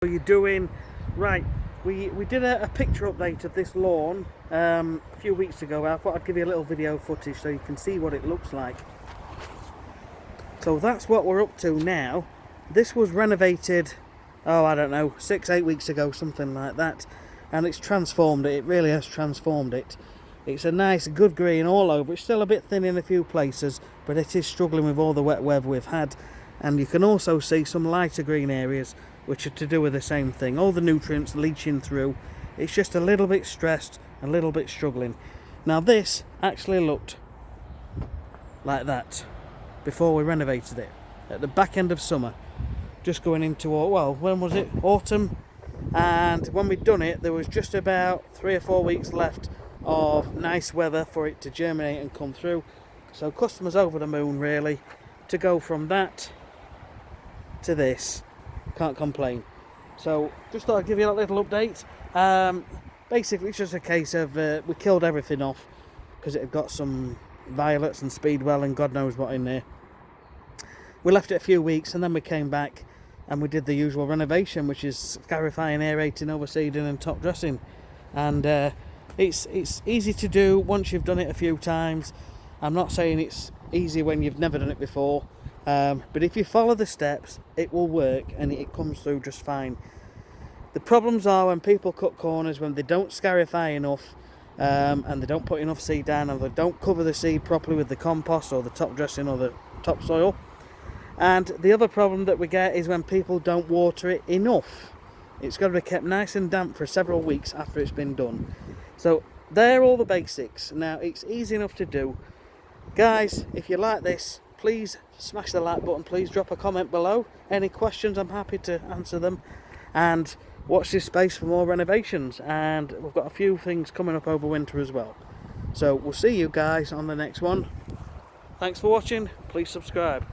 How are you doing? Right, we did a picture update of this lawn a few weeks ago. I thought I'd give you a little video footage so you can see what it looks like. So that's what we're up to now. This was renovated, oh I don't know, 6-8 weeks ago, something like that, and it's transformed it. It really has transformed it. It's a nice good green all over. It's still a bit thin in a few places, but it is struggling with all the wet weather we've had. And you can also see some lighter green areas which are to do with the same thing, all the nutrients leaching through. It's just a little bit stressed, a little bit struggling. Now this actually looked like that before we renovated it, at the back end of summer, just going into, well, when was it? Autumn. And when we'd done it, there was just about 3 or 4 weeks left of nice weather for it to germinate and come through. So customers over the moon really to go from that to this. Can't complain. So just thought I'd give you a little update. Basically it's just a case of we killed everything off because it had got some violets and speedwell and God knows what in there. We left it a few weeks and then we came back and we did the usual renovation, which is scarifying, aerating, overseeding and top dressing. And it's easy to do once you've done it a few times. I'm not saying it's easy when you've never done it before. But if you follow the steps, it will work and it comes through just fine. The problems are when people cut corners, when they don't scarify enough and they don't put enough seed down, and they don't cover the seed properly with the compost or the top dressing or the topsoil. And the other problem that we get is when people don't water it enough. It's got to be kept nice and damp for several weeks after it's been done. So they're all the basics. Now it's easy enough to do. Guys, if you like this, please smash the like button, please drop a comment below. Any questions, I'm happy to answer them. And watch this space for more renovations. And we've got a few things coming up over winter as well. So we'll see you guys on the next one. Thanks for watching, please subscribe.